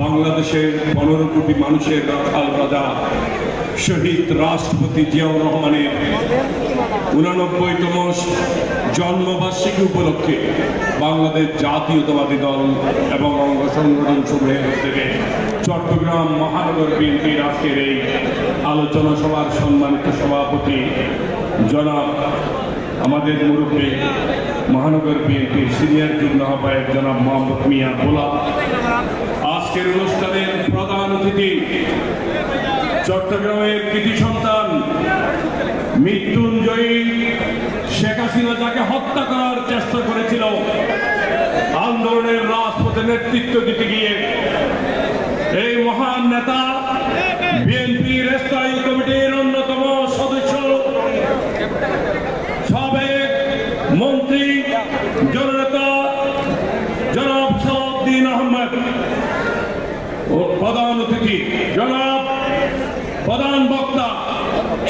বাংলাদেশের 15 কোটি মানুষের রাখাল রাজা শহীদ রাষ্ট্রপতি জিয়াউর রহমানের 89তম জন্মবার্ষিকী উপলক্ষে বাংলাদেশ জাতীয়তাবাদী দল এবং অঙ্গ সংগঠন সমূহের উদ্যোগে চট্টগ্রাম মহানগর বিএনপির আজকের এই আলোচনা সভার সম্মানিত সভাপতি জনাব আমাদের মুরব্বী মহানগর বিএনপির সিনিয়র যুগ্ম আহ্বায়ক জনাব মোহাম্মদ মিয়া ভোলা, আজকের অনুষ্ঠানের প্রধান অতিথি চট্টগ্রামের কৃতি সন্তান মৃত্যুঞ্জয়ী শেখ হাসিনা যাকে হত্যা করার চেষ্টা করেছিল, আন্দোলনের রাজপথে নেতৃত্ব দিতে গিয়ে এই মহান নেতা, বিএনপির স্থায়ী কমিটির অন্যতম সদস্য, সাবেক মন্ত্রী জননেতা জনাব সালাউদ্দিন আহমেদ ও প্রধান অতিথি জনাব প্রধান বক্তা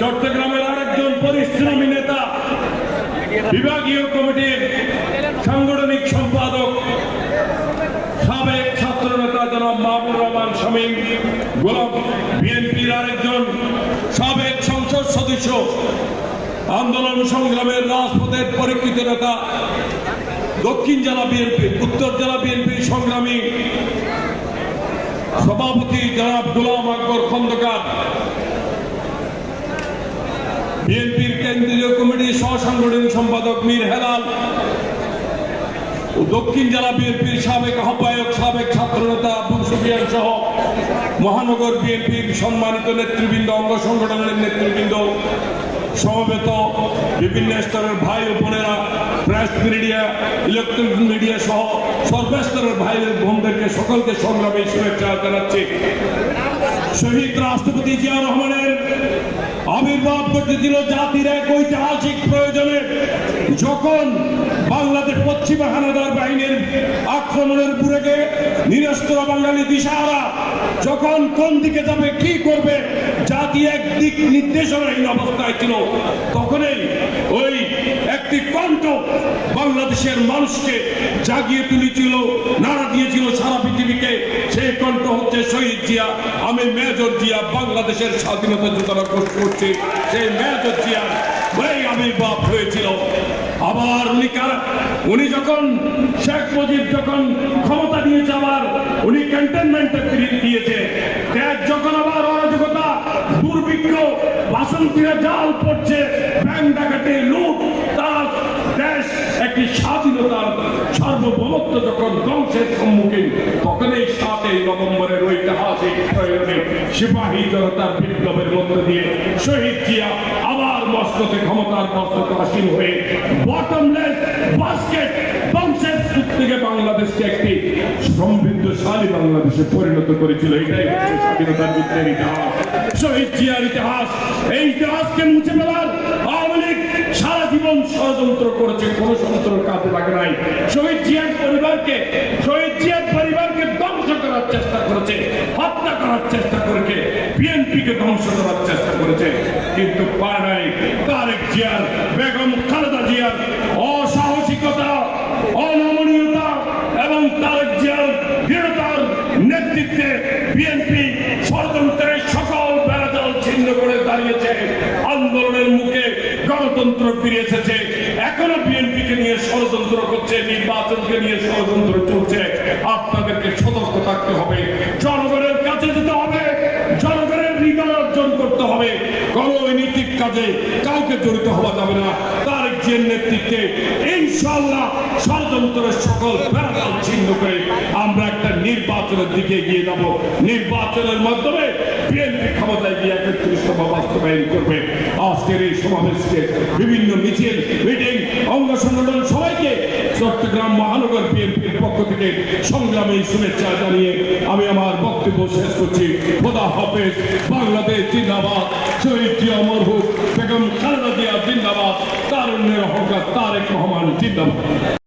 চট্টগ্রামের আরেকজন পরিশ্রমী নেতা, বিভাগীয় কমিটির সাংগঠনিক সম্পাদক, সাবেক ছাত্র নেতা জনাব মাহবুব রহমান শামীম গোলাম, বিএনপির আরেকজন সাবেক সংসদ সদস্য, আন্দোলন সংগ্রামের রাজপথের পরীক্ষিত নেতা, দক্ষিণ জেলা বিএনপি উত্তর জেলা বিএনপির সংগ্রামী সভাপতি জনাব গোলাম আকবর খন্দকার, বিএনপির কেন্দ্রীয় কমিটির সহ সাংগঠনিক সম্পাদক মীর হেলাল, দক্ষিণ জেলা বিএনপির সাবেক আহ্বায়ক, সাবেক ছাত্র নেতা আবু সুফিয়ান সহ মহানগর বিএনপির সম্মানিত নেতৃবৃন্দ, অঙ্গ সংগঠনের নেতৃবৃন্দ, সমবেত বিভিন্ন স্তরের ভাই ও বোনেরা, প্রেস মিডিয়া, ইলেকট্রনিক মিডিয়া সহ সর্বস্তরের ভাই বোনদেরকে সকলকে সংগ্রামী শুভেচ্ছা জানাচ্ছি। শহীদ রাষ্ট্রপতি জিয়াউর রহমানের আবির্ভাব ঘটেছিল জাতির এক ঐতিহাসিক প্রয়োজনে, যখন বাংলাদেশ পশ্চিমা হানাদার বাহিনীর আক্রমণের বুড়েকে নিরস্ত্র বাঙালি দিশাহারা, যখন কোন দিকে যাবে, কি করবে, জাতি এক দিক নির্দেশনাহীন অবস্থায় ছিল, তখনই ওই একটি কণ্ঠ বাংলাদেশের মানুষকে জাগিয়ে তুলেছিল, নাড়া দিয়েছিল সারা পৃথিবীকে। সেই কণ্ঠ হচ্ছে শহীদ জিয়া। আমি মেজর জিয়া, বাংলাদেশের স্বাধীনতা যোদ্ধারা করছি, সেই মেজর জিয়ার ওই আবির্ভাব হয়েছিল। আবার উনি যখন শেখ মুজিব যখন ক্ষমতা নিয়েছে, আবার উনি ক্যান্টনমেন্টে দিয়েছে, যখন আবার অরাজকতা, দুর্ভিক্ষ, বাসন্তীরা জাল পড়ছে, ব্যাংক ডাকাতি, লুট, তার দেশ একটি স্বাধীনতার সার্বভৌমত্ব যখন ধ্বংসের সম্মুখীন, তখন এই 7ই নভেম্বরের ঐতিহাসিক প্রয়োজনে সিপাহী জনতার বিপ্লবের মধ্য দিয়ে শহীদ জিয়া আবার মস্কতে ক্ষমতার মস্তকে আসীন হয়ে বটমলেস বাস্কেট ধ্বংসের যুগ থেকে বাংলাদেশকে একটি সমৃদ্ধশালী বাংলাদেশে পরিণত করেছিল। এটাই হচ্ছে স্বাধীনতার যুদ্ধের ইতিহাস, শহীদ জিয়ার ইতিহাস। এই ইতিহাসকে মুছে ফেলার আওয়ামী লীগ সারা জীবন ষড়যন্ত্র করেছে, কোন যন্ত্রের কাজে লাগে নাই। শহীদ জিয়ার পরিবারকে ধ্বংস করার চেষ্টা করেছে, হত্যা করার চেষ্টা করেছে, বিএনপিকে ধ্বংস করার চেষ্টা করেছে, কিন্তু পারে নাই। তারেক জিয়ার, বেগম খালেদা জিয়ার অসাহসিকতা, অনমনীয়তা এবং তারেক জিয়ার দৃঢ়তার নেতৃত্বে বিএনপি ষড়যন্ত্রের সকল বেড়াজাল ছিন্ন করে দাঁড়িয়েছে। আন্দোলনের মুখে গণতন্ত্র ফিরে এসেছে। এখনো বিএনপিকে নিয়ে ষড়যন্ত্র করছে, নির্বাচনকে নিয়ে ষড়যন্ত্র চলছে। আপনাদেরকে সতর্ক থাকতে হবে, জনগণের কাছে যেতে হবে, জনগণের হৃদয় অর্জন করতে হবে। গণনৈতিক কাজে কাউকে জড়িত হওয়া যাবে না। তারেক জিয়ার নেতৃত্বে ইনশাআল্লাহ ষড়যন্ত্রের সকল বেড়াজাল ছিন্ন করে আমরা একটা নির্বাচনের দিকে এগিয়ে যাব। নির্বাচনের মাধ্যমে বিএনপি ক্ষমতায় গিয়ে 31তম বাস্তবায়ন করবে। আজকের এই সমাবেশকে বিভিন্ন মিছিল, মিটিং, অঙ্গ সংগঠন সবাইকে চট্টগ্রাম মহানগর বিএনপির পক্ষ থেকে সংগ্রামী শুভেচ্ছা জানিয়ে আমি আমার বক্তব্য শেষ করছি। খোদা হাফেজ। বাংলাদেশ জিন্দাবাদ। শহীদ জিয়া মরহুম, বেগম খালেদা জিয়া জিন্দাবাদ। তারুণ্যের অহংকার তারেক রহমান জিন্দাবাদ।